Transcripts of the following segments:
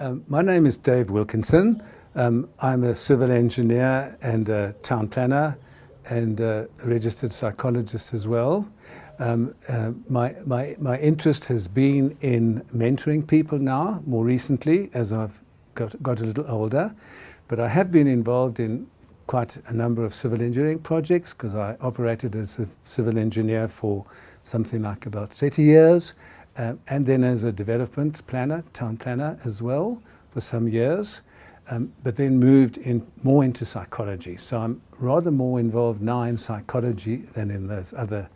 My name is Dave Wilkinson. I'm a civil engineer and a town planner and a registered psychologist as well. My interest has been in mentoring people now, more recently as I've got a little older. But I have been involved in quite a number of civil engineering projects because I operated as a civil engineer for something like about 30 years. And then as a development planner, town planner as well for some years, but then moved more into psychology. So I'm rather more involved now in psychology than in those other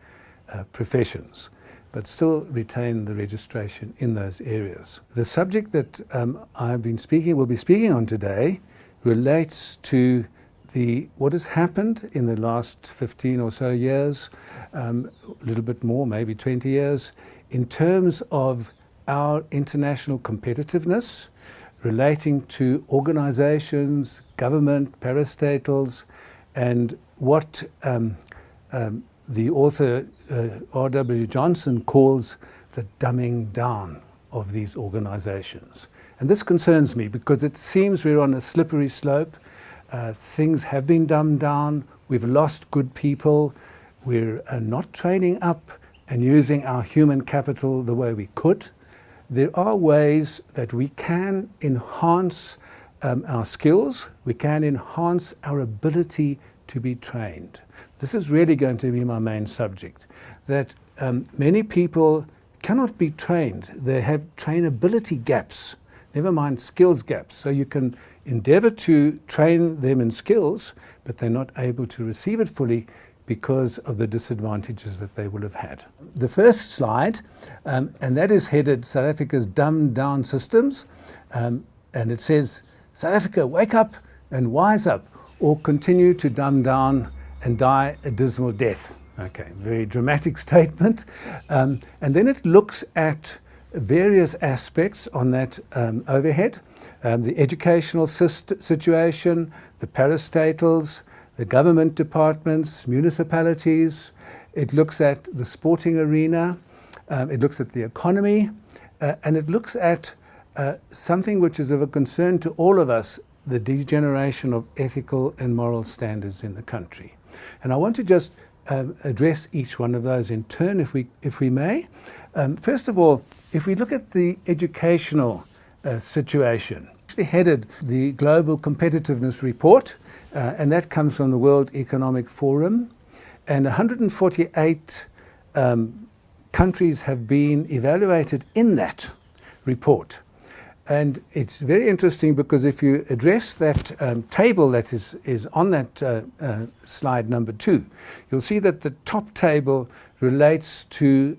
professions, but still retain the registration in those areas. The subject that will be speaking on today relates to what has happened in the last 15 or so years, a little bit more, maybe 20 years, in terms of our international competitiveness relating to organizations, government, parastatals, and what the author R.W. Johnson calls the dumbing down of these organizations. And this concerns me because it seems we're on a slippery slope. Things have been dumbed down. We've lost good people. We're not training up and using our human capital the way we could. There are ways that we can enhance our skills. We can enhance our ability to be trained. This is really going to be my main subject, that many people cannot be trained. They have trainability gaps, never mind skills gaps. So you can endeavor to train them in skills, but they're not able to receive it fully because of the disadvantages that they will have had. The first slide, and that is headed South Africa's dumbed down systems, and it says, South Africa, wake up and wise up, or continue to dumb down and die a dismal death. Okay, very dramatic statement. And then it looks at various aspects on that overhead, the educational situation, the parastatals, the government departments, municipalities. It looks at the sporting arena, it looks at the economy, and it looks at something which is of a concern to all of us, the degeneration of ethical and moral standards in the country. And I want to just address each one of those in turn, if we may. First of all, if we look at the educational situation, actually headed the Global Competitiveness Report, and that comes from the World Economic Forum, and 148 countries have been evaluated in that report. And it's very interesting because if you address that table that is on that slide number 2, you'll see that the top table relates to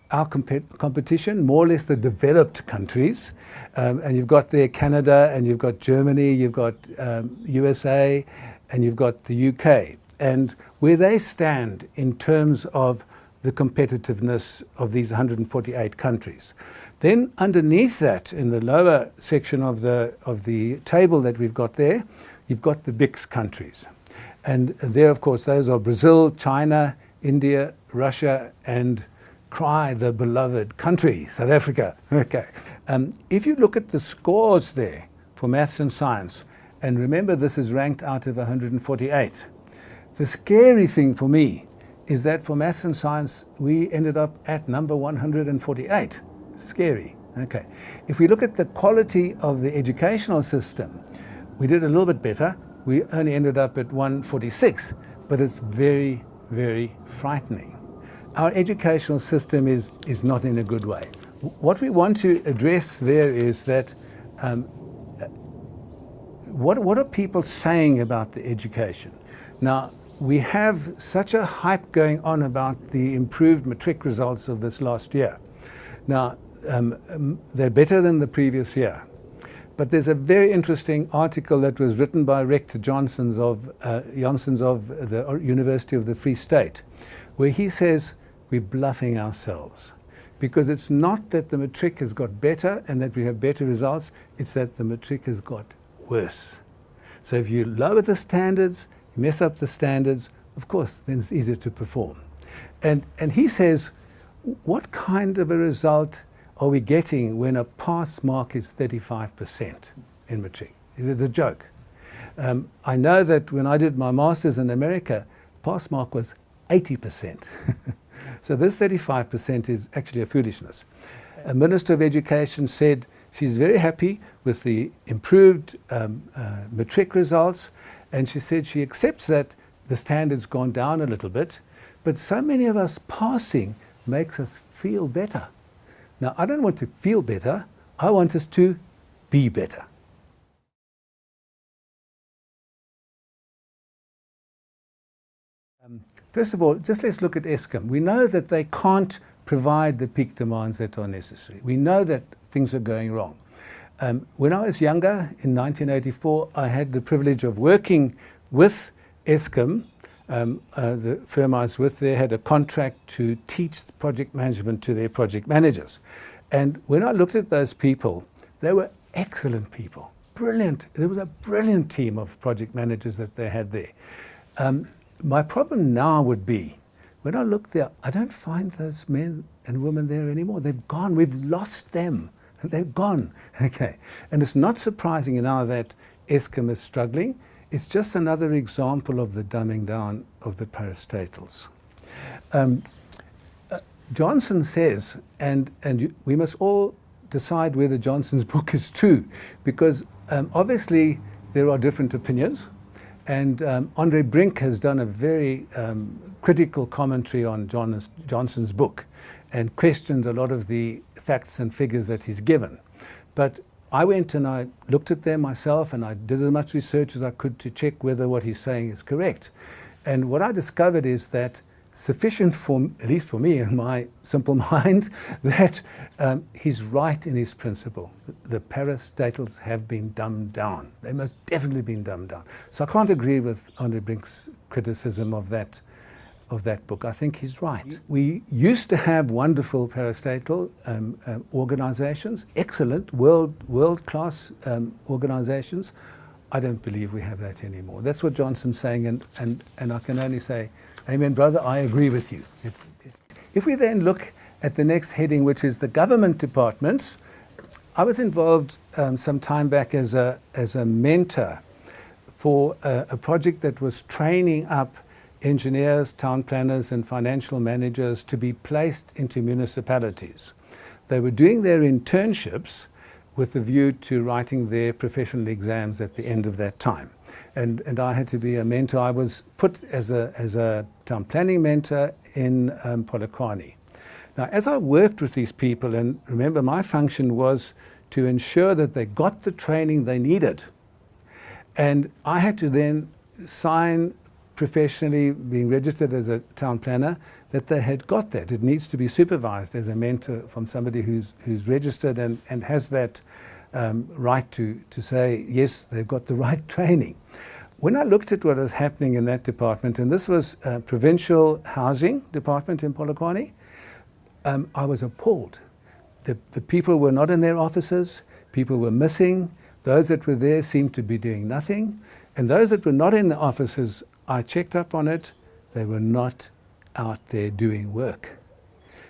our competition, more or less the developed countries. And you've got there Canada, and you've got Germany, you've got USA, and you've got the UK. And where they stand in terms of the competitiveness of these 148 countries. Then underneath that, in the lower section of the table that we've got there, you've got the BRICS countries. And there, of course, those are Brazil, China, India, Russia, and the beloved country, South Africa. Okay. If you look at the scores there for maths and science, and remember this is ranked out of 148, the scary thing for me is that for maths and science, we ended up at number 148. Scary. Okay. If we look at the quality of the educational system, we did a little bit better. We only ended up at 146, but it's very, very frightening. Our educational system is not in a good way. What we want to address there is that what are people saying about the education? Now, we have such a hype going on about the improved matric results of this last year. Now, they're better than the previous year. But there's a very interesting article that was written by Rector Johnsons of the University of the Free State, where he says we're bluffing ourselves. Because it's not that the matric has got better and that we have better results, it's that the matric has got worse. So if you lower the standards, you mess up the standards, of course, then it's easier to perform. And he says, what kind of a result are we getting when a pass mark is 35% in matric? Is it a joke? I know that when I did my master's in America, pass mark was 80%. So this 35% is actually a foolishness. A Minister of Education said she's very happy with the improved matric results, and she said she accepts that the standard's gone down a little bit, but so many of us passing makes us feel better. Now, I don't want to feel better, I want us to be better. First of all, just let's look at Eskom. We know that they can't provide the peak demands that are necessary. We know that things are going wrong. When I was younger, in 1984, I had the privilege of working with Eskom. The firm I was with there had a contract to teach project management to their project managers. And when I looked at those people, they were excellent people, brilliant. There was a brilliant team of project managers that they had there. My problem now would be, when I look there, I don't find those men and women there anymore. They've gone. We've lost them. They're gone. Okay. And it's not surprising now that Eskom is struggling. It's just another example of the dumbing down of the parastatals. Johnson says, and we must all decide whether Johnson's book is true, because obviously there are different opinions. And Andre Brink has done a very critical commentary on Johnson's book and questioned a lot of the facts and figures that he's given. But I went and I looked at them myself, and I did as much research as I could to check whether what he's saying is correct. And what I discovered is that sufficient for, at least for me in my simple mind, that he's right in his principle. The parastatals have been dumbed down. They most definitely been dumbed down. So I can't agree with Andre Brink's criticism of that book. I think he's right. We used to have wonderful parastatal organizations, excellent, world-class organizations. I don't believe we have that anymore. That's what Johnson's saying, and I can only say, amen, brother, I agree with you. If we then look at the next heading, which is the government departments, I was involved some time back as a mentor for a project that was training up engineers, town planners, and financial managers to be placed into municipalities. They were doing their internships with the view to writing their professional exams at the end of that time. And I had to be a mentor. I was put as a town planning mentor in Polokwane. Now, as I worked with these people, and remember my function was to ensure that they got the training they needed. And I had to then sign professionally, being registered as a town planner, that they had got that. It needs to be supervised as a mentor from somebody who's registered and has that right to say, yes, they've got the right training. When I looked at what was happening in that department, and this was provincial housing department in Polokwane, I was appalled. The people were not in their offices, people were missing, those that were there seemed to be doing nothing, and those that were not in the offices, I checked up on it, they were not out there doing work.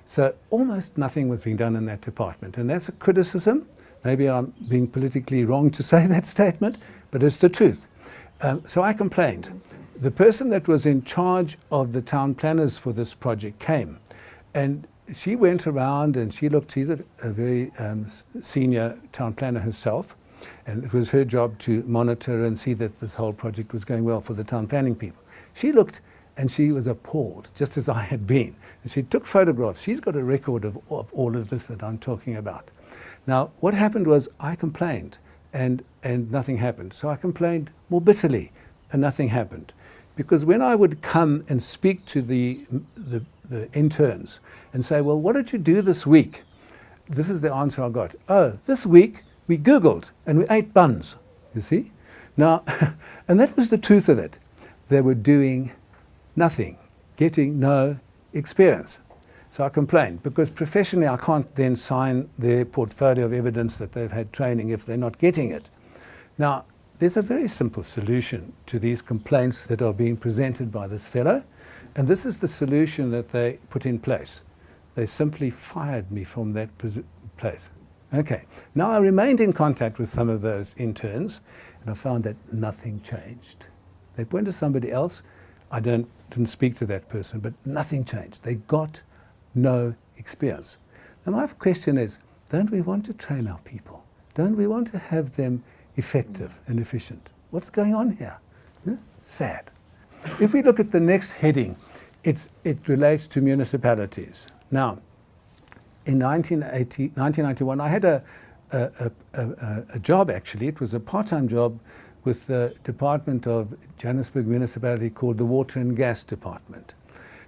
So almost nothing was being done in that department, and that's a criticism. Maybe I'm being politically wrong to say that statement, but it's the truth. So I complained. The person that was in charge of the town planners for this project came, and she went around and she looked. She's a very senior town planner herself, and it was her job to monitor and see that this whole project was going well for the town planning people. She looked and she was appalled, just as I had been. And she took photographs. She's got a record of all of this that I'm talking about. Now, what happened was I complained, and nothing happened. So I complained more bitterly, and nothing happened. Because when I would come and speak to the interns and say, well, what did you do this week? This is the answer I got. Oh, this week we Googled and we ate buns, you see? Now, and that was the truth of it. They were doing nothing, getting no experience. So I complained, because professionally I can't then sign their portfolio of evidence that they've had training if they're not getting it. Now, there's a very simple solution to these complaints that are being presented by this fellow, and this is the solution that they put in place. They simply fired me from that place. Okay, now I remained in contact with some of those interns, and I found that nothing changed. They went to somebody else. I didn't speak to that person, but nothing changed. They got no experience. Now my question is, don't we want to train our people? Don't we want to have them effective and efficient? What's going on here? Sad. If we look at the next heading, it relates to municipalities. Now, in 1991, I had a job, actually. It was a part-time job with the Department of Johannesburg Municipality called the Water and Gas Department.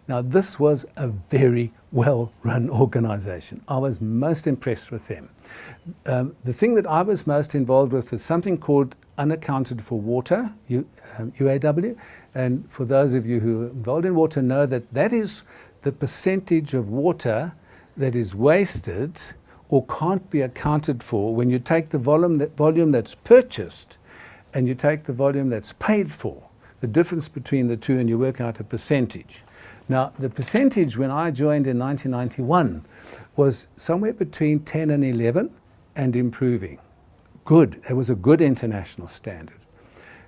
Now, this was a very well-run organization. I was most impressed with them. The thing that I was most involved with was something called unaccounted for water, UAW. And for those of you who are involved in water know that that is the percentage of water that is wasted or can't be accounted for when you take the volume that's purchased and you take the volume that's paid for, the difference between the two, and you work out a percentage. Now, the percentage when I joined in 1991 was somewhere between 10 and 11 and improving. Good. It was a good international standard.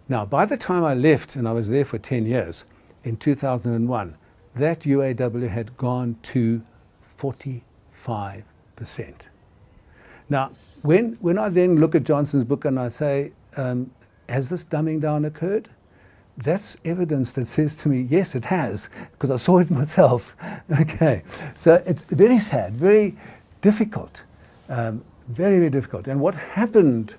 Now, by the time I left, and I was there for 10 years, in 2001, that UAW had gone to 45%. Now, when I then look at Johnson's book and I say, has this dumbing down occurred? That's evidence that says to me, yes, it has, because I saw it myself. Okay, so it's very sad, very difficult, very, very difficult. And what happened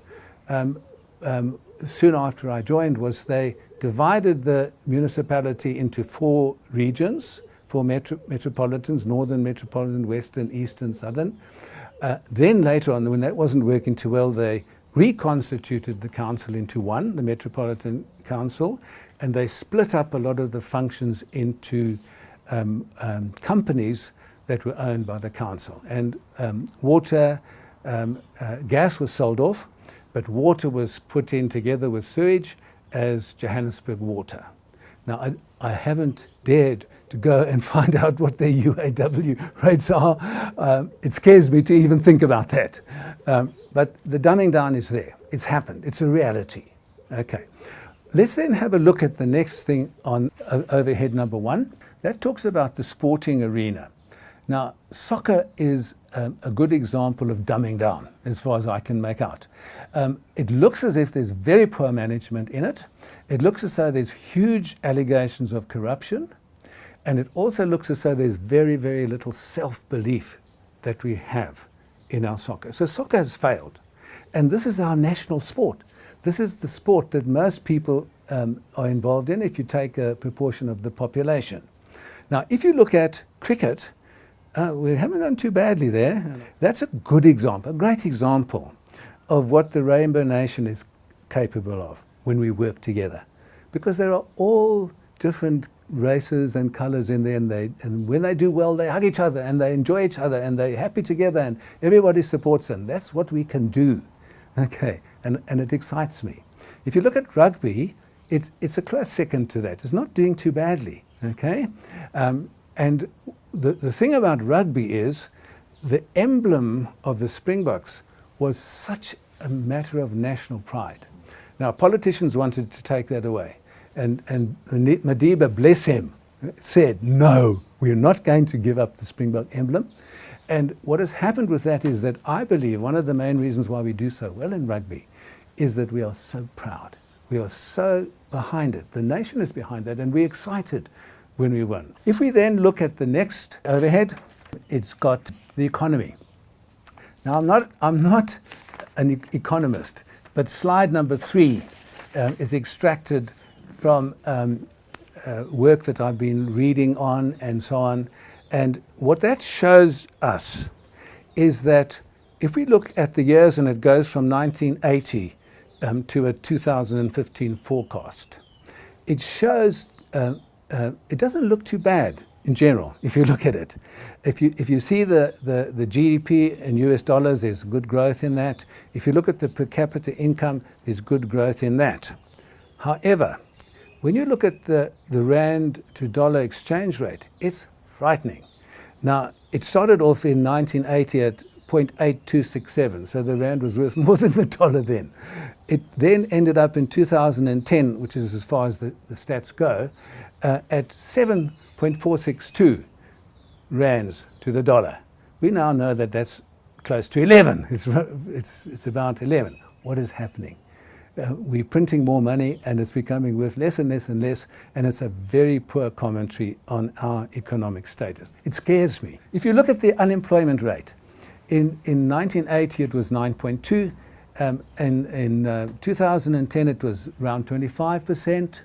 soon after I joined was they divided the municipality into 4 regions, 4 metropolitans: Northern, Metropolitan, Western, Eastern, Southern. Then later on, when that wasn't working too well, they reconstituted the council into one, the Metropolitan Council, and they split up a lot of the functions into companies that were owned by the council. And gas was sold off, but water was put in together with sewage as Johannesburg Water. Now, I haven't dared to go and find out what their UAW rates are. It scares me to even think about that. But the dumbing down is there. It's happened. It's a reality. Okay. Let's then have a look at the next thing on overhead number 1. That talks about the sporting arena. Now, soccer is a good example of dumbing down, as far as I can make out. It looks as if there's very poor management in it. It looks as though there's huge allegations of corruption. And it also looks as though there's very, very little self-belief that we have in our soccer. So soccer has failed. And this is our national sport. This is the sport that most people are involved in if you take a proportion of the population. Now, if you look at cricket, we haven't done too badly there. That's a good example, a great example of what the Rainbow Nation is capable of when we work together. Because there are all different races and colors in there, and when they do well, they hug each other and they enjoy each other and they're happy together and everybody supports them. That's what we can do. Okay, and it excites me. If you look at rugby, it's a close second to that. It's not doing too badly. Okay, and the thing about rugby is the emblem of the Springboks was such a matter of national pride. Now, politicians wanted to take that away. And Madiba, bless him, said, no, we're not going to give up the Springbok emblem. And what has happened with that is that I believe one of the main reasons why we do so well in rugby is that we are so proud. We are so behind it. The nation is behind that, and we're excited when we win. If we then look at the next overhead, it's got the economy. Now, I'm not an economist, but slide number 3 is extracted from work that I've been reading on and so on. And what that shows us is that if we look at the years, and it goes from 1980 to a 2015 forecast, it shows it doesn't look too bad in general if you look at it. If you see the GDP in US dollars, there's good growth in that. If you look at the per capita income, there's good growth in that. However, when you look at the rand to dollar exchange rate, it's frightening. Now, it started off in 1980 at 0.8267, so the rand was worth more than the dollar then. It then ended up in 2010, which is as far as the stats go, at 7.462 rands to the dollar. We now know that that's close to 11. It's about 11. What is happening? We're printing more money and it's becoming worth less and less and less, and it's a very poor commentary on our economic status. It scares me. If you look at the unemployment rate, in 1980 it was 9.2, and in 2010 it was around 25%.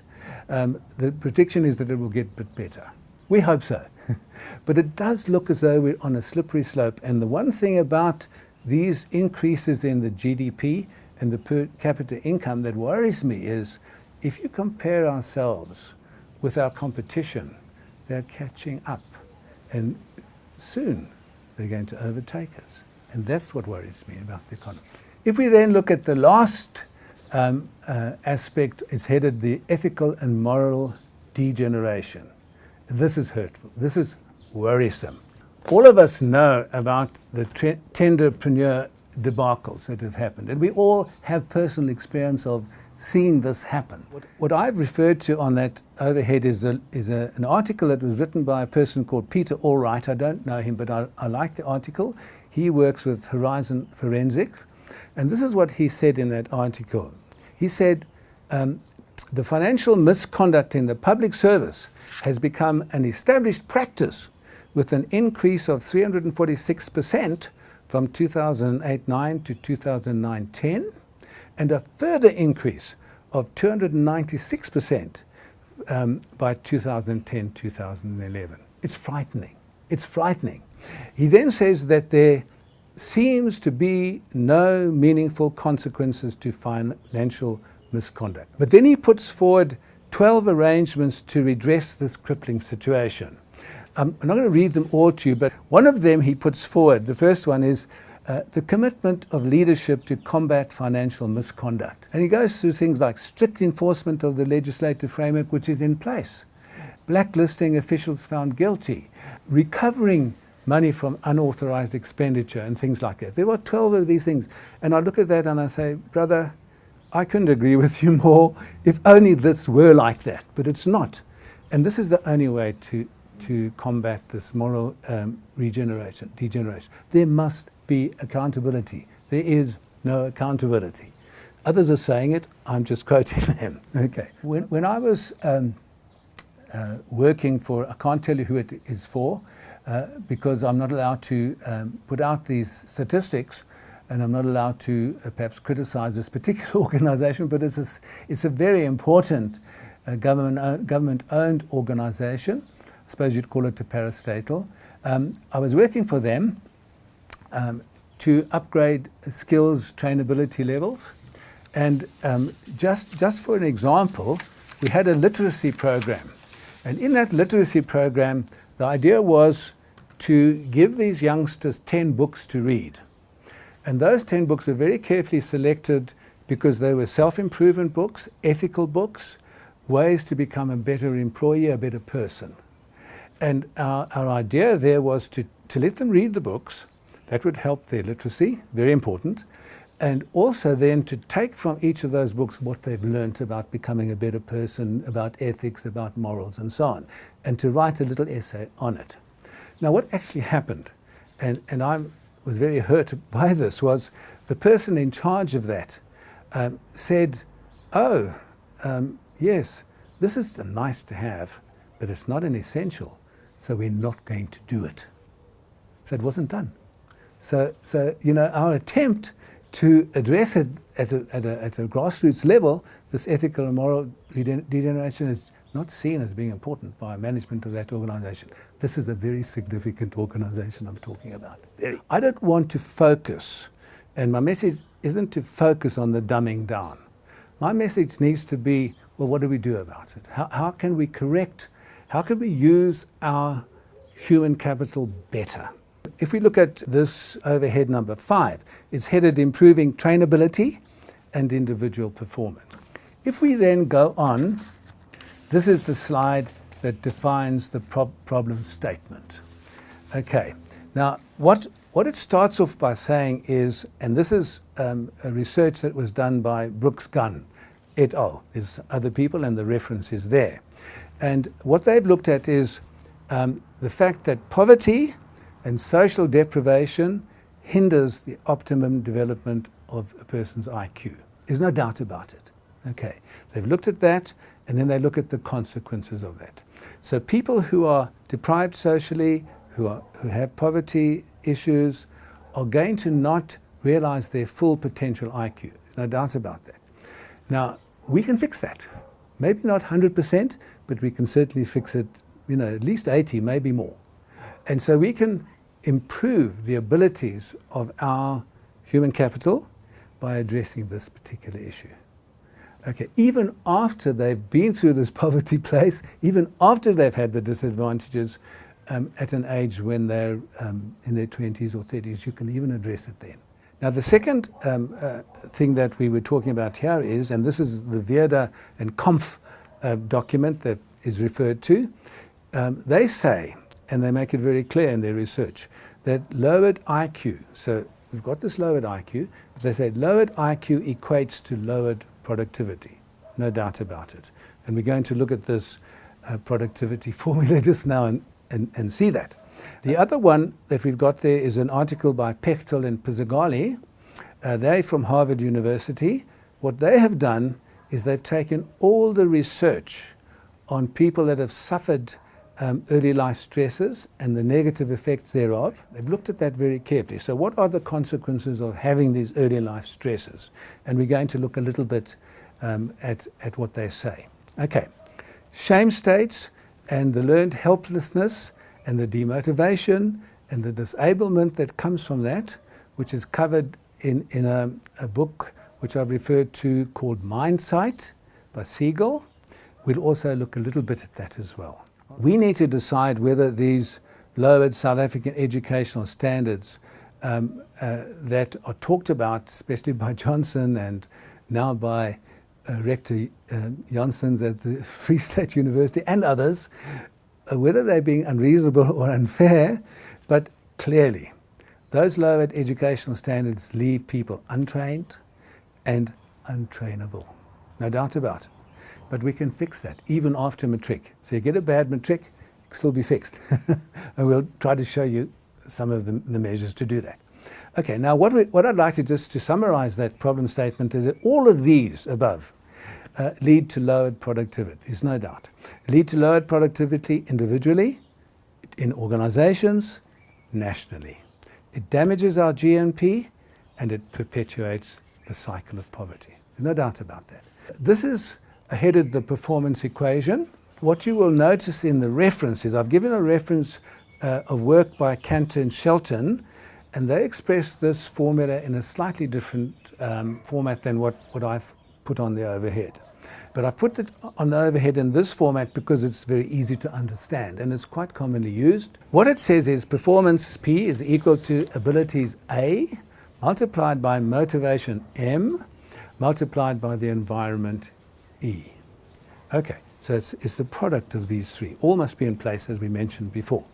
The prediction is that it will get a bit better. We hope so. But it does look as though we're on a slippery slope, and the one thing about these increases in the GDP and the per capita income that worries me is if you compare ourselves with our competition, they're catching up, and soon they're going to overtake us. And that's what worries me about the economy. If we then look at the last aspect, it's headed the ethical and moral degeneration. This is hurtful. This is worrisome. All of us know about the tenderpreneur debacles that have happened, and we all have personal experience of seeing this happen. What I've referred to on that overhead is an article that was written by a person called Peter Allwright. I don't know him, but I like the article. He works with Horizon Forensics, and this is what he said in that article. He said, the financial misconduct in the public service has become an established practice with an increase of 346% from 2008-9 to 2009-10, and a further increase of 296% by 2010-2011. It's frightening. It's frightening. He then says that there seems to be no meaningful consequences to financial misconduct. But then he puts forward 12 arrangements to redress this crippling situation. I'm not going to read them all to you, but one of them he puts forward. The first one is the commitment of leadership to combat financial misconduct. And he goes through things like strict enforcement of the legislative framework which is in place, blacklisting officials found guilty, recovering money from unauthorized expenditure and things like that. There were 12 of these things. And I look at that and I say, brother, I couldn't agree with you more if only this were like that, but it's not. And this is the only way to combat this moral degeneration. There must be accountability. There is no accountability. Others are saying it, I'm just quoting them. Okay. When I was working for, I can't tell you who it is for, because I'm not allowed to put out these statistics, and I'm not allowed to perhaps criticize this particular organization, but it's a very important government-owned organization. I suppose you'd call it a parastatal. I was working for them to upgrade skills trainability levels. And just for an example, we had a literacy program. And in that literacy program, the idea was to give these youngsters 10 books to read. And those 10 books were very carefully selected because they were self-improvement books, ethical books, ways to become a better employee, a better person. And our idea there was to let them read the books. That would help their literacy, very important. And also then to take from each of those books what they've learnt about becoming a better person, about ethics, about morals, and so on, and to write a little essay on it. Now, what actually happened, and I was very hurt by this, was the person in charge of that said, yes, this is nice to have, but it's not an essential, so we're not going to do it. So it wasn't done. So you know, our attempt to address it at a grassroots level, this ethical and moral degeneration is not seen as being important by management of that organization. This is a very significant organization I'm talking about. I don't want to focus, and my message isn't to focus on the dumbing down. My message needs to be, well, what do we do about it? How can we correct, how can we use our human capital better? If we look at this overhead number 5, it's headed improving trainability and individual performance. If we then go on, this is the slide that defines the problem statement. Okay, now what What it starts off by saying is, and this is a research that was done by Brooks Gunn et al. There's other people and the reference is there. And what they've looked at is the fact that poverty and social deprivation hinders the optimum development of a person's IQ. There's no doubt about it. Okay, they've looked at that, and then they look at the consequences of that. So people who are deprived socially, who have poverty issues, are going to not realize their full potential IQ. There's no doubt about that. Now, we can fix that. Maybe not 100%, but we can certainly fix it, at least 80, maybe more. And so we can improve the abilities of our human capital by addressing this particular issue. Okay, even after they've been through this poverty place, even after they've had the disadvantages at an age when they're in their 20s or 30s, you can even address it then. Now, the second thing that we were talking about here is, and this is the Vieda and Kampf document that is referred to, they say, and they make it very clear in their research, that lowered IQ, so we've got this lowered IQ, but they say lowered IQ equates to lowered productivity, no doubt about it. And we're going to look at this productivity formula just now and see that. The other one that we've got there is an article by Pechtel and Pizzagalli. They're from Harvard University. What they have done is they've taken all the research on people that have suffered early life stresses and the negative effects thereof. They've looked at that very carefully. So what are the consequences of having these early life stresses? And we're going to look a little bit at what they say. Okay, shame states and the learned helplessness and the demotivation and the disablement that comes from that, which is covered in a book which I've referred to called Mindsight by Siegel. We'll also look a little bit at that as well. We need to decide whether these lowered South African educational standards that are talked about, especially by Johnson and now by Rector Janssens at the Free State University and others, whether they're being unreasonable or unfair, but clearly those lowered educational standards leave people untrained and untrainable. No doubt about it. But we can fix that even after matric. So you get a bad matric, it can still be fixed. And we'll try to show you some of the measures to do that. Okay, now what I'd like to just to summarize that problem statement is that all of these above lead to lowered productivity, there's no doubt. Lead to lowered productivity individually, in organizations, nationally. It damages our GNP and it perpetuates the cycle of poverty. There's no doubt about that. This is headed the performance equation. What you will notice in the references, I've given a reference of work by Cantor and Shelton, and they express this formula in a slightly different format than what I've put on the overhead. But I put it on the overhead in this format because it's very easy to understand and it's quite commonly used. What it says is performance P is equal to abilities A multiplied by motivation M multiplied by the environment E. Okay, so it's the product of these three. All must be in place as we mentioned before.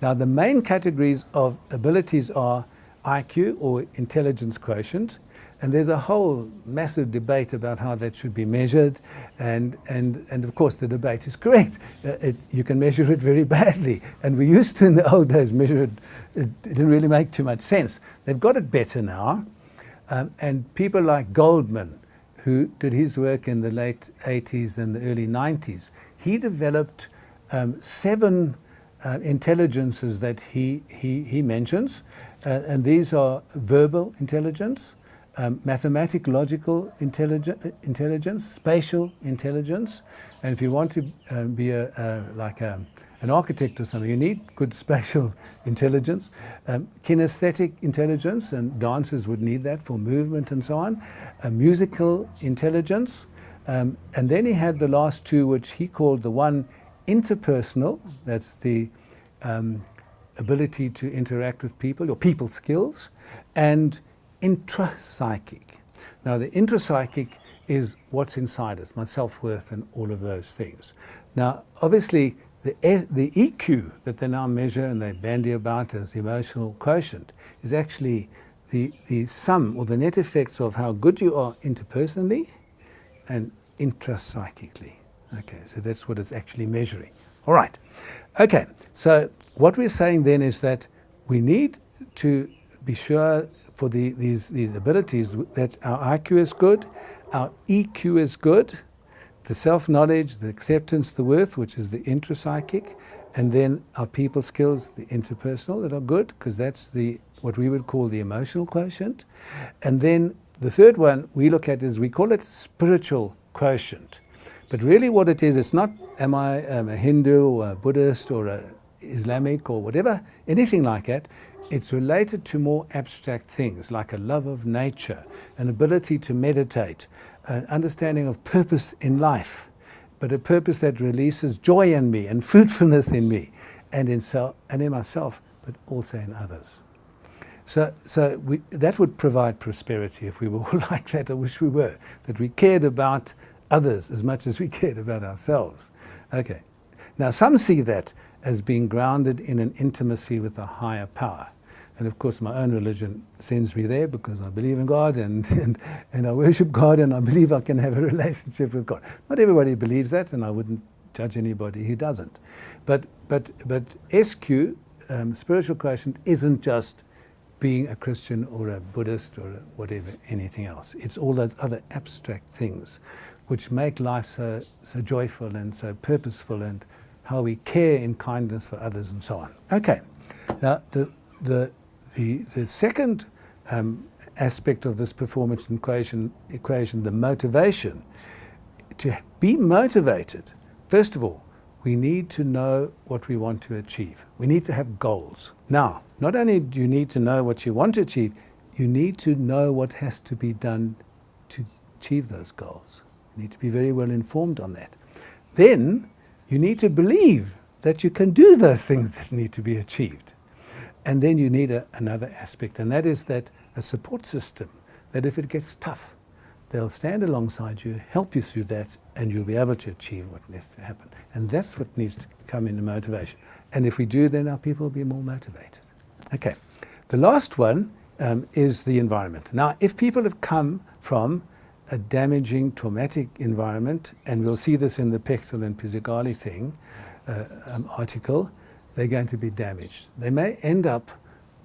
Now the main categories of abilities are IQ or intelligence quotient, and there's a whole massive debate about how that should be measured, and of course the debate is correct. You can measure it very badly, and we used to in the old days measure it. It didn't really make too much sense. They've got it better now, and people like Goldman, who did his work in the late 80s and the early 90s, he developed 7 intelligences that he mentions, and these are verbal intelligence, mathematic logical intelligence, spatial intelligence, and if you want to be an architect or something, you need good spatial intelligence, kinesthetic intelligence, and dancers would need that for movement and so on, musical intelligence, and then he had the last 2, which he called the one interpersonal, that's the ability to interact with people, or people skills, and intrapsychic. Now the intrapsychic is what's inside us, my self-worth and all of those things. Now obviously the EQ that they now measure and they bandy about as the emotional quotient is actually the sum or the net effects of how good you are interpersonally and intrapsychically. Okay, so that's what it's actually measuring. All right. Okay, so what we're saying then is that we need to be sure for these abilities that our IQ is good, our EQ is good, the self-knowledge, the acceptance, the worth, which is the intrapsychic, and then our people skills, the interpersonal, that are good, because that's what we would call the emotional quotient. And then the third one we look at is, we call it spiritual quotient. But really what it is, it's not am I a Hindu or a Buddhist or a Islamic or whatever, anything like that. It's related to more abstract things like a love of nature, an ability to meditate, an understanding of purpose in life, but a purpose that releases joy in me and fruitfulness in me and in myself, but also in others. So that would provide prosperity if we were all like that. I wish we were, that we cared about others as much as we cared about ourselves. Okay. Now some see that as being grounded in an intimacy with a higher power. And of course my own religion sends me there because I believe in God and I worship God and I believe I can have a relationship with God. Not everybody believes that, and I wouldn't judge anybody who doesn't. But SQ, spiritual quotient, isn't just being a Christian or a Buddhist or whatever, anything else. It's all those other abstract things which make life so joyful and so purposeful, and how we care in kindness for others and so on. Okay, now the second aspect of this performance equation, the motivation, to be motivated, first of all, we need to know what we want to achieve. We need to have goals. Now, not only do you need to know what you want to achieve, you need to know what has to be done to achieve those goals. You need to be very well informed on that. Then you need to believe that you can do those things that need to be achieved. And then you need another aspect, and that is that a support system, that if it gets tough, they'll stand alongside you, help you through that, and you'll be able to achieve what needs to happen. And that's what needs to come into motivation. And if we do, then our people will be more motivated. Okay, the last one is the environment. Now, if people have come from a damaging, traumatic environment, and we'll see this in the Pechtel and Pizzigali thing, article, they're going to be damaged. They may end up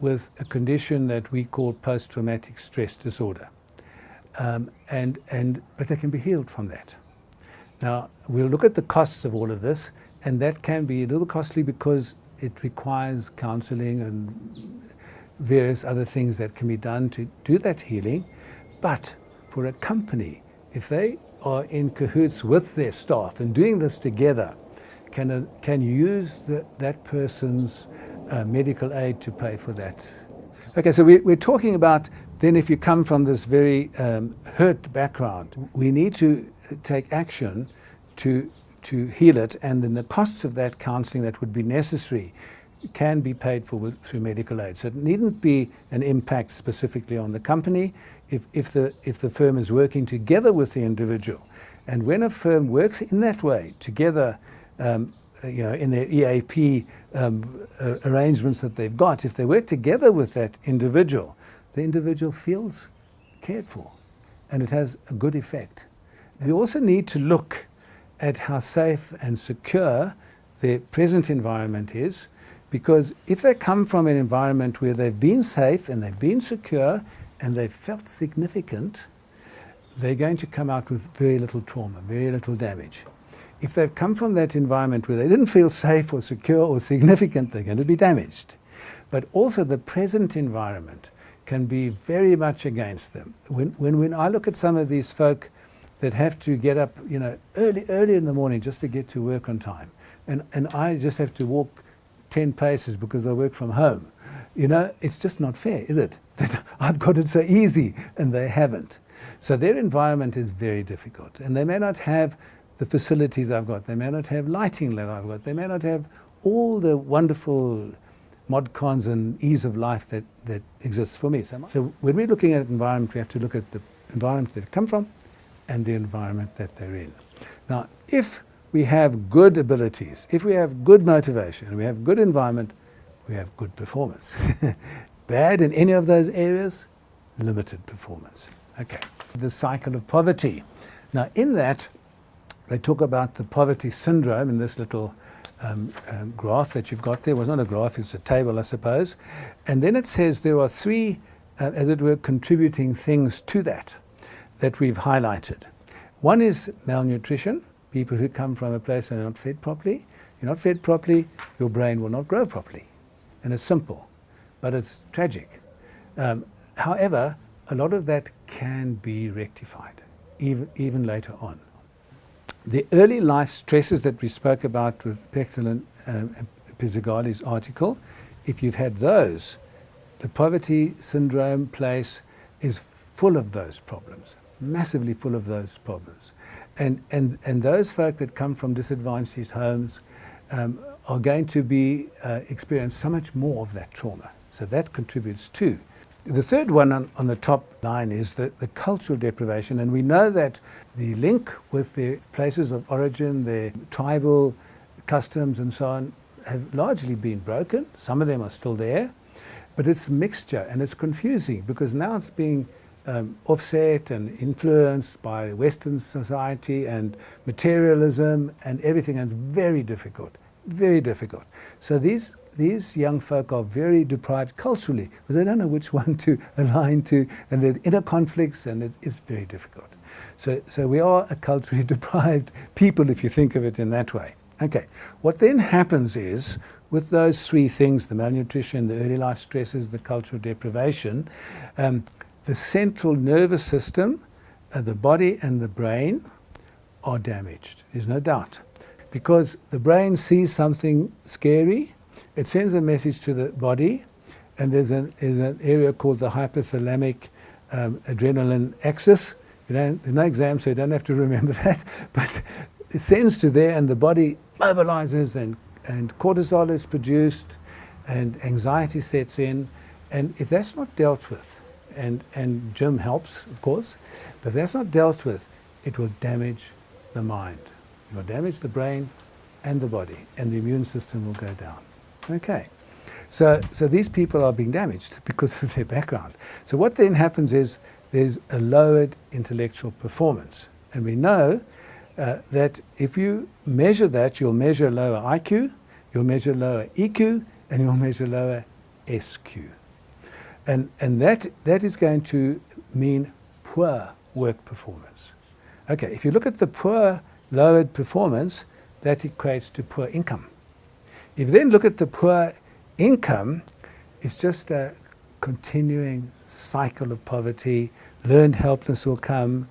with a condition that we call post-traumatic stress disorder. But they can be healed from that. Now, we'll look at the costs of all of this, and that can be a little costly because it requires counseling and various other things that can be done to do that healing. But for a company, if they are in cahoots with their staff and doing this together, can use that person's medical aid to pay for that. Okay, so we're talking about then if you come from this very hurt background, we need to take action to heal it, and then the costs of that counselling that would be necessary can be paid for through medical aid. So it needn't be an impact specifically on the company if the firm is working together with the individual. And when a firm works in that way together, in their EAP arrangements that they've got, if they work together with that individual, the individual feels cared for, and it has a good effect. We also need to look at how safe and secure their present environment is, because if they come from an environment where they've been safe and they've been secure and they've felt significant, they're going to come out with very little trauma, very little damage. If they've come from that environment where they didn't feel safe or secure or significant, they're going to be damaged. But also the present environment can be very much against them. When I look at some of these folk that have to get up, early in the morning just to get to work on time, and I just have to walk 10 paces because I work from home, it's just not fair, is it? That I've got it so easy and they haven't. So their environment is very difficult, and they may not have the facilities I've got, they may not have lighting that I've got, they may not have all the wonderful mod cons and ease of life that exists for me. So when we're looking at environment, we have to look at the environment they come from and the environment that they're in. Now, if we have good abilities, if we have good motivation, and we have good environment, we have good performance. Bad in any of those areas, limited performance. Okay, the cycle of poverty. Now in that, they talk about the poverty syndrome in this little graph that you've got there. Well, it's not a graph, it's a table, I suppose. And then it says there are three, as it were, contributing things to that we've highlighted. One is malnutrition, people who come from a place and are not fed properly. If you're not fed properly, your brain will not grow properly. And it's simple, but it's tragic. However, a lot of that can be rectified, even later on. The early life stresses that we spoke about with Pechtel and Pizzigali's article, if you've had those, the poverty syndrome place is full of those problems, massively full of those problems. And those folk that come from disadvantaged homes are going to be experience so much more of that trauma. So that contributes too. The third one on the top line is the cultural deprivation, and we know that the link with the places of origin, their tribal customs and so on, have largely been broken. Some of them are still there, but it's a mixture and it's confusing because now it's being offset and influenced by Western society and materialism and everything, and it's very difficult, very difficult. So these young folk are very deprived culturally because they don't know which one to align to, and there are inner conflicts, and it's very difficult. So we are a culturally deprived people if you think of it in that way. Okay, what then happens is, with those three things, the malnutrition, the early life stresses, the cultural deprivation, the central nervous system, the body and the brain are damaged, there's no doubt. Because the brain sees something scary, it sends a message to the body, and there's an area called the hypothalamic adrenaline axis. There's no exam, so you don't have to remember that, but it sends to there, and the body mobilizes, and cortisol is produced, and anxiety sets in, and if that's not dealt with, and gym helps, of course, but if that's not dealt with, it will damage the mind. It will damage the brain and the body, and the immune system will go down. Okay, so these people are being damaged because of their background. So what then happens is there's a lowered intellectual performance. And we know that if you measure that, you'll measure lower IQ, you'll measure lower EQ, and you'll measure lower SQ. And that is going to mean poor work performance. Okay, if you look at the poor lowered performance, that equates to poor income. If you then look at the poor income, it's just a continuing cycle of poverty. Learned helplessness will come,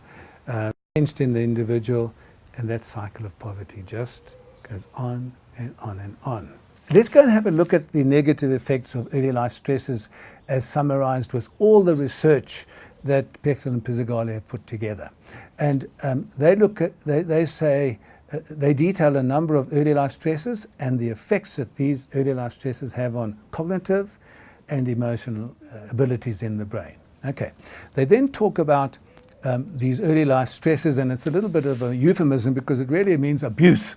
changed in the individual, and that cycle of poverty just goes on and on and on. Let's go and have a look at the negative effects of early life stresses as summarized with all the research that Pechtel and Pizzigali have put together. And they say, they detail a number of early life stresses and the effects that these early life stresses have on cognitive and emotional abilities in the brain. Okay, they then talk about these early life stresses, and it's a little bit of a euphemism because it really means abuse.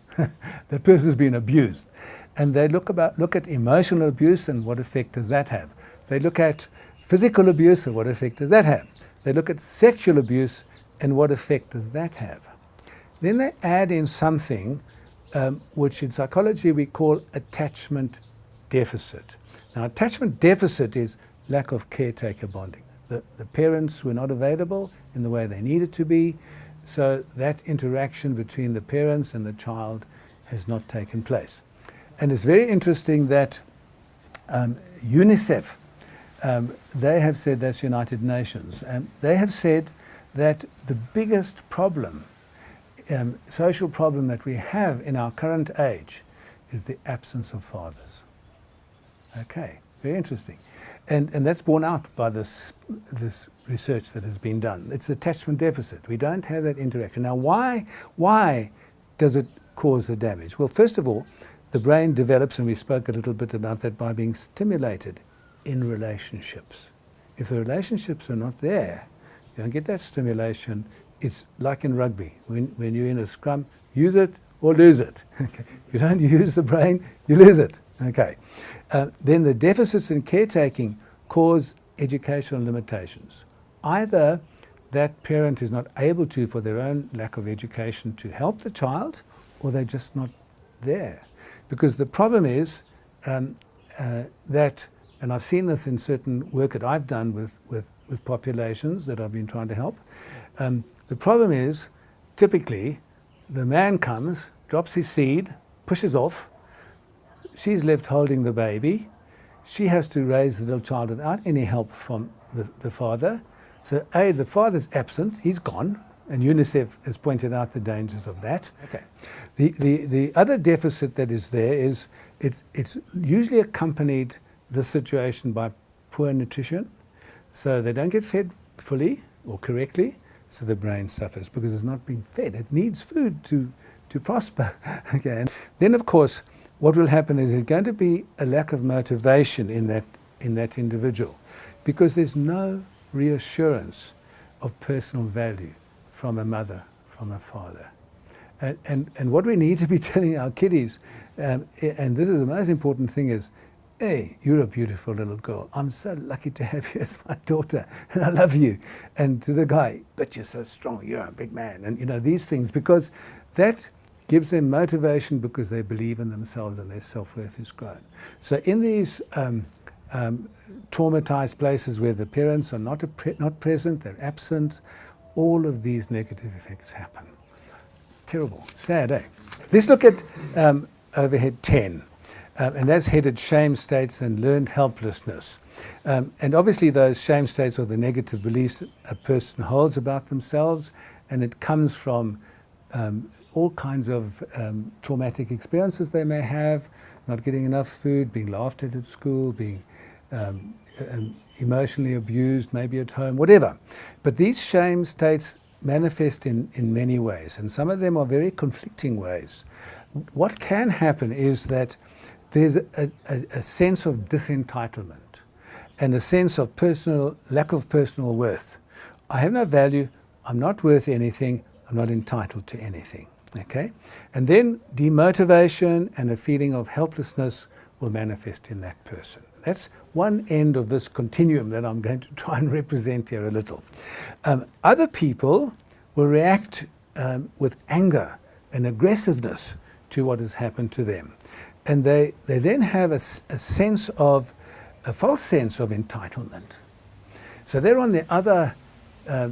The person's been abused. And they look at emotional abuse and what effect does that have. They look at physical abuse and what effect does that have. They look at sexual abuse and what effect does that have. Then they add in something which in psychology we call attachment deficit. Now, attachment deficit is lack of caretaker bonding. The parents were not available in the way they needed to be, so that interaction between the parents and the child has not taken place. And it's very interesting that UNICEF, they have said, that's United Nations, and they have said that the biggest problem, social problem that we have in our current age is the absence of fathers. Okay, very interesting. And that's borne out by this research that has been done. It's attachment deficit. We don't have that interaction. Now, why does it cause the damage? Well, first of all, the brain develops, and we spoke a little bit about that, by being stimulated in relationships. If the relationships are not there, you don't get that stimulation. It's like in rugby. When you're in a scrum, use it or lose it. Okay. You don't use the brain, you lose it. Okay. Then the deficits in caretaking cause educational limitations. Either that parent is not able to, for their own lack of education, to help the child, or they're just not there. Because the problem is that, and I've seen this in certain work that I've done with populations that I've been trying to help, the problem is typically the man comes, drops his seed, pushes off, she's left holding the baby, she has to raise the little child without any help from the father. So the father's absent, he's gone, and UNICEF has pointed out the dangers of that. Okay. The other deficit that is there is it's usually accompanied, this situation, by poor nutrition. So they don't get fed fully or correctly, so the brain suffers because it's not being fed. It needs food to prosper. Okay. And then of course what will happen is there's going to be a lack of motivation in that individual, because there's no reassurance of personal value from a mother, from a father. And what we need to be telling our kiddies, and this is the most important thing, is, hey, you're a beautiful little girl. I'm so lucky to have you as my daughter, and I love you. And to the guy, but you're so strong, you're a big man. And these things, because that gives them motivation, because they believe in themselves and their self-worth is grown. So in these traumatized places where the parents are not present, they're absent, all of these negative effects happen. Terrible, sad, eh? Let's look at overhead 10, and that's headed shame states and learned helplessness. And obviously those shame states are the negative beliefs a person holds about themselves, and it comes from all kinds of traumatic experiences they may have, not getting enough food, being laughed at school, being emotionally abused, maybe at home, whatever. But these shame states manifest in many ways, and some of them are very conflicting ways. What can happen is that there's a sense of disentitlement and a sense of lack of personal worth. I have no value, I'm not worth anything, I'm not entitled to anything. Okay? And then demotivation and a feeling of helplessness will manifest in that person. That's one end of this continuum that I'm going to try and represent here a little. Other people will react with anger and aggressiveness to what has happened to them. And they then have a false sense of entitlement. So they're on the other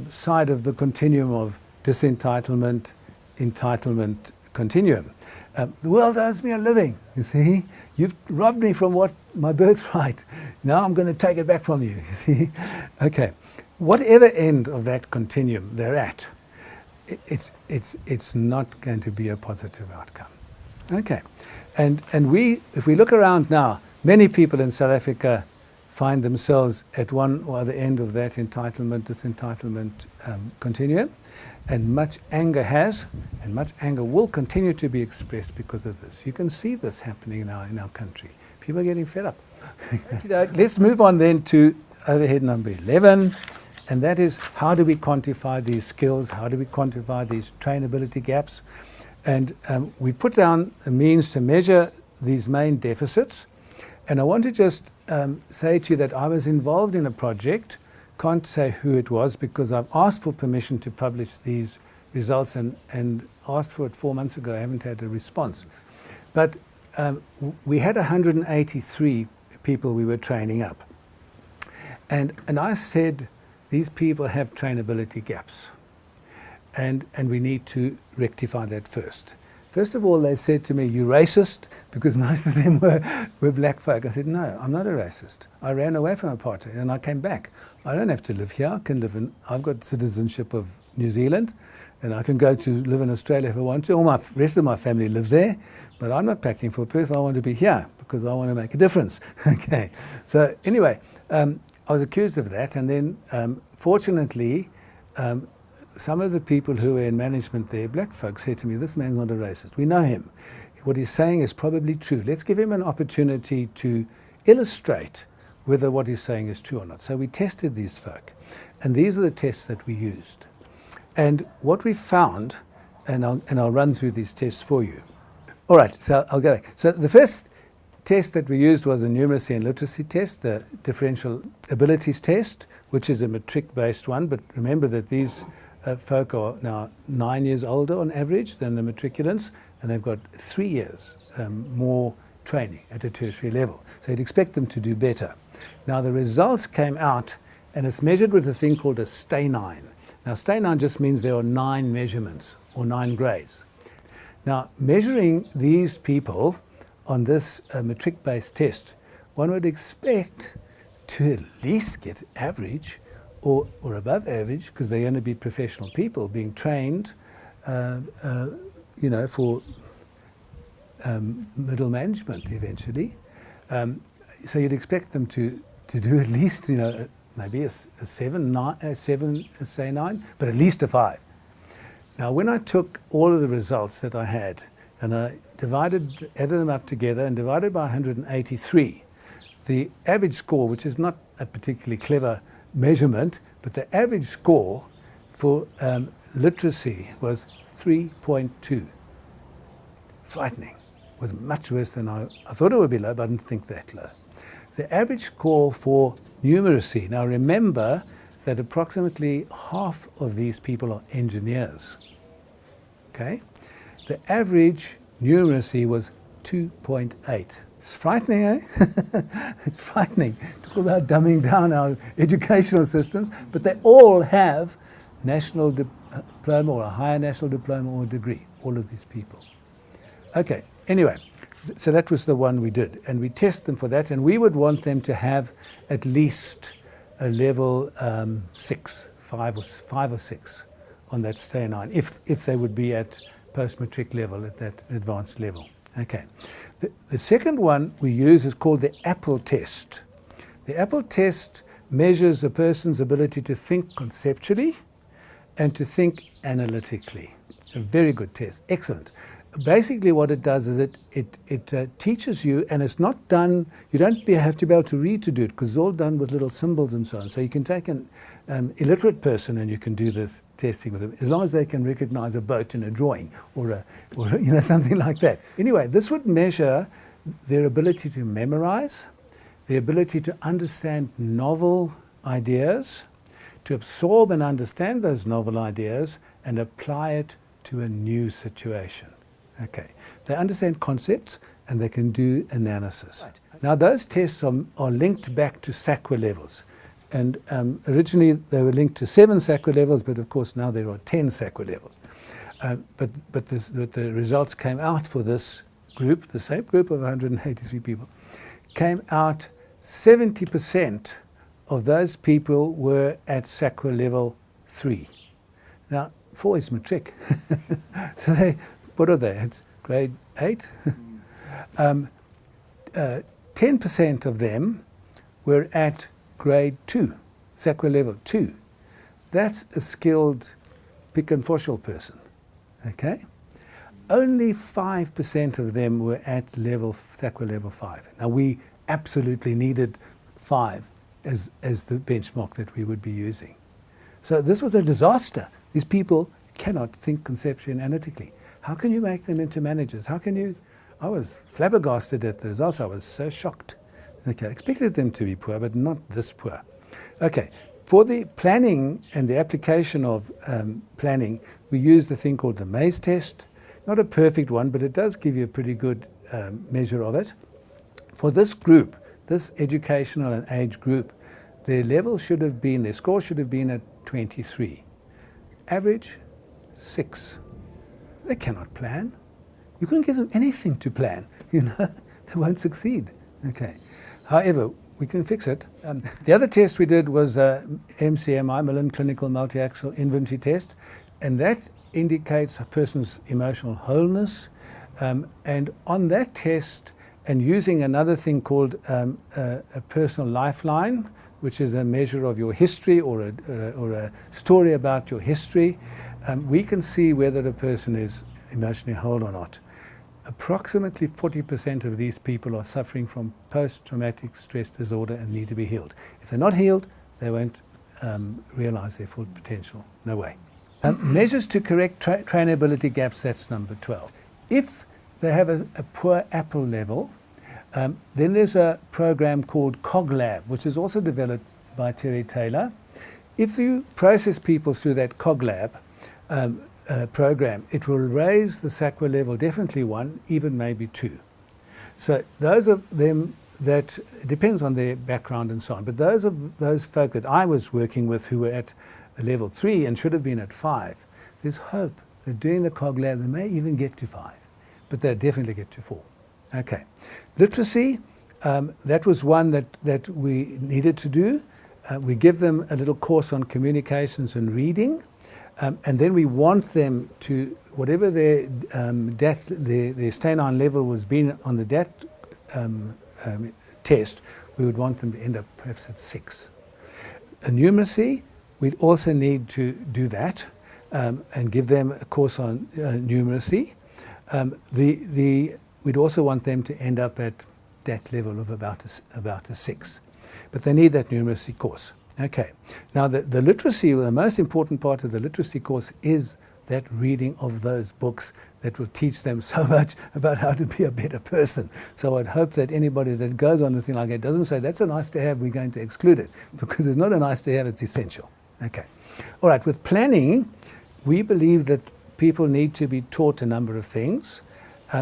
side of the continuum of disentitlement, entitlement continuum. The world owes me a living, you see. You've robbed me from my birthright. Now I'm going to take it back from you, you see. Okay, whatever end of that continuum they're at, it's not going to be a positive outcome. Okay, and if we look around now, many people in South Africa find themselves at one or other end of that entitlement, disentitlement continuum. And much anger and much anger will continue to be expressed because of this. You can see this happening now in our country. People are getting fed up. Let's move on then to overhead number 11, and that is, how do we quantify these skills? How do we quantify these trainability gaps? And we've put down a means to measure these main deficits. And I want to just say to you that I was involved in a project. Can't say who it was because I've asked for permission to publish these results and asked for it 4 months ago. I haven't had a response. But we had 183 people we were training up. And I said, these people have trainability gaps. And we need to rectify that first. First of all, they said to me, "You racist?" Because most of them were black folk. I said, "No, I'm not a racist. I ran away from apartheid and I came back. I don't have to live here. I can live I've got citizenship of New Zealand, and I can go to live in Australia if I want to. All my rest of my family live there, but I'm not packing for Perth. I want to be here because I want to make a difference." Okay. So anyway, I was accused of that, and then fortunately, some of the people who were in management there, black folks, said to me, "This man's not a racist. We know him. What he's saying is probably true. Let's give him an opportunity to illustrate whether what he's saying is true or not." So we tested these folk, and these are the tests that we used. And what we found and I'll run through these tests for you. All right, so I'll go back. So the first test that we used was a numeracy and literacy test, the differential abilities test, which is a matric-based one. But remember that these folk are now 9 years older on average than the matriculants, and they've got 3 years more training at a tertiary level. So you'd expect them to do better. Now the results came out, and it's measured with a thing called a stay-9. Now stay-9 just means there are 9 measurements or 9 grades. Now measuring these people on this matric-based test, one would expect to at least get average or above average, because they're going to be professional people being trained, you know, for middle management eventually. So you'd expect them to do at least, you know, maybe a 7, say 9, but at least a 5. Now, when I took all of the results that I had and I added them up together and divided by 183, the average score, which is not a particularly clever measurement, but the average score for literacy was 3.2. Frightening. It was much worse than I thought it would be low, but I didn't think that low. The average score for numeracy, now remember that approximately half of these people are engineers. Okay? The average numeracy was 2.8. It's frightening, eh? It's frightening. Talk about dumbing down our educational systems, but they all have national diploma or a higher national diploma or degree, all of these people. Okay, anyway, so that was the one we did, and we test them for that, and we would want them to have at least a level 6, 5 or 6 on that stay-9, if they would be at post-matric level, at that advanced level. Okay. The second one we use is called the Apple test. The Apple test measures a person's ability to think conceptually and to think analytically. A very good test. Excellent. Basically what it does is it teaches you, and it's not done, you don't have to be able to read to do it, because it's all done with little symbols and so on. So you can take an illiterate person and you can do this testing with them, as long as they can recognize a boat in a drawing or you know, something like that. Anyway, this would measure their ability to memorize, their ability to understand novel ideas, to absorb and understand those novel ideas and apply it to a new situation. Okay, they understand concepts and they can do analysis. Right. Now those tests are linked back to SAQA levels. And originally they were linked to 7 SAQA levels, but of course now there are 10 SAQA levels. But the results came out for this group, the same group of 183 people, came out 70% of those people were at SAQA level 3. Now 4 is matric. So what are they? It's grade 8. 10% of them were at grade 2, SAQA level 2. That's a skilled pick and foshel person. Okay? Only 5% of them were at SAQA level 5. Now we absolutely needed 5 as the benchmark that we would be using. So this was a disaster. These people cannot think conceptually and analytically. How can you make them into managers? How can you? I was flabbergasted at the results. I was so shocked. Okay, I expected them to be poor, but not this poor. Okay, for the planning and the application of planning, we use the thing called the Maze test. Not a perfect one, but it does give you a pretty good measure of it. For this group, this educational and age group, their level should have been, their score should have been at 23. Average, 6. They cannot plan. You couldn't give them anything to plan. You know, they won't succeed. Okay. However, we can fix it. The other test we did was MCMI, Millen Clinical Multi-Axis Inventory Test, and that indicates a person's emotional wholeness. And on that test, and using another thing called a personal lifeline, which is a measure of your history or a story about your history, we can see whether a person is emotionally whole or not. Approximately 40% of these people are suffering from post-traumatic stress disorder and need to be healed. If they're not healed, they won't realize their full potential. No way. Measures to correct trainability gaps, that's number 12. If they have a poor apple level, then there's a program called CogLab, which is also developed by Terry Taylor. If you process people through that CogLab program, it will raise the SAQA level definitely 1, even maybe 2. So those of them that, it depends on their background and so on, but those folk that I was working with who were at a level 3 and should have been at 5, there's hope that doing the CogLab they may even get to 5, but they'll definitely get to 4. Okay. Literacy, that was one that we needed to do. We give them a little course on communications and reading, and then we want them to, whatever their STAIN level was being on the DAT test, we would want them to end up perhaps at 6. Numeracy, we'd also need to do that and give them a course on numeracy. We'd also want them to end up at that level of about a 6. But they need that numeracy course. Okay. Now the literacy, the most important part of the literacy course is that reading of those books that will teach them so much about how to be a better person. So I'd hope that anybody that goes on a thing like that doesn't say, that's a nice to have, we're going to exclude it. Because it's not a nice to have, it's essential. Okay. All right, with planning, we believe that people need to be taught a number of things.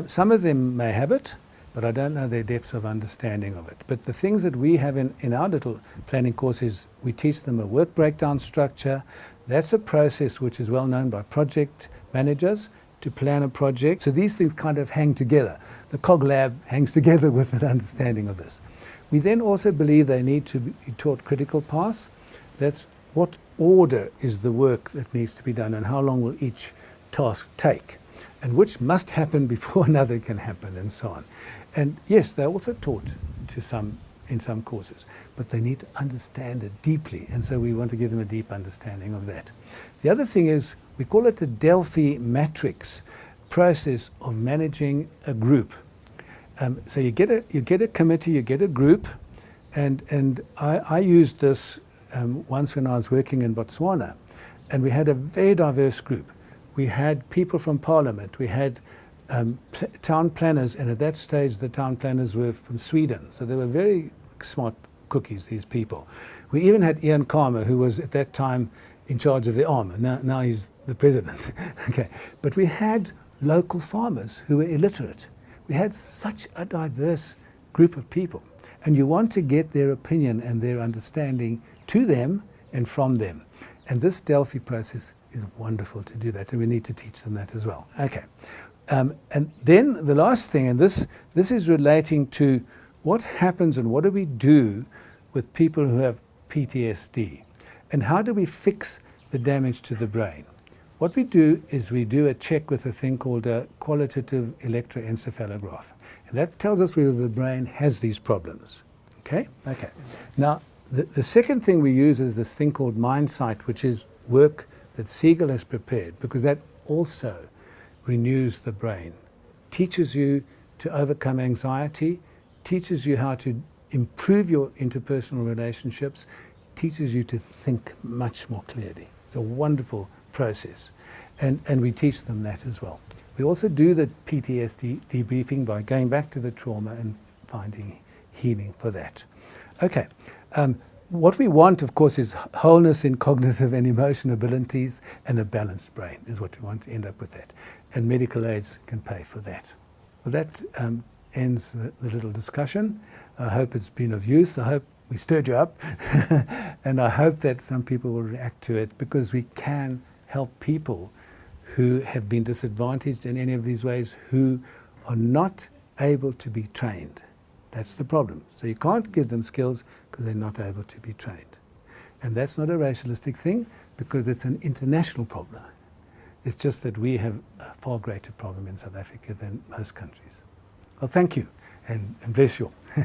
Some of them may have it, but I don't know their depth of understanding of it. But the things that we have in our little planning course is we teach them a work breakdown structure. That's a process which is well known by project managers to plan a project. So these things kind of hang together. The CogLab hangs together with an understanding of this. We then also believe they need to be taught critical path. That's what order is the work that needs to be done and how long will each task take, and which must happen before another can happen, and so on. And yes, they're also taught in some courses, but they need to understand it deeply, and so we want to give them a deep understanding of that. The other thing is, we call it the Delphi matrix process of managing a group. So you get a committee, you get a group, and I used this once when I was working in Botswana, and we had a very diverse group. We had people from Parliament, we had town planners, and at that stage the town planners were from Sweden, so they were very smart cookies, these people. We even had Ian Kama, who was at that time in charge of the arm, and now he's the president. Okay. But we had local farmers who were illiterate. We had such a diverse group of people, and you want to get their opinion and their understanding to them and from them. And this Delphi process is wonderful to do that, and we need to teach them that as well. Okay. And then the last thing, and this is relating to what happens and what do we do with people who have PTSD, and how do we fix the damage to the brain? What we do is we do a check with a thing called a qualitative electroencephalograph, and that tells us whether the brain has these problems. Okay? Okay. Now, the second thing we use is this thing called MindSight, which is work that Siegel has prepared, because that also renews the brain, teaches you to overcome anxiety, teaches you how to improve your interpersonal relationships, teaches you to think much more clearly. It's a wonderful process, and we teach them that as well. We also do the PTSD debriefing by going back to the trauma and finding healing for that. Okay. What we want, of course, is wholeness in cognitive and emotional abilities, and a balanced brain is what we want to end up with that. And medical aids can pay for that. Well, that ends the little discussion. I hope it's been of use. I hope we stirred you up. And I hope that some people will react to it, because we can help people who have been disadvantaged in any of these ways, who are not able to be trained. That's the problem. So you can't give them skills because they're not able to be trained. And that's not a racialistic thing, because it's an international problem. It's just that we have a far greater problem in South Africa than most countries. Well, thank you, and bless you all.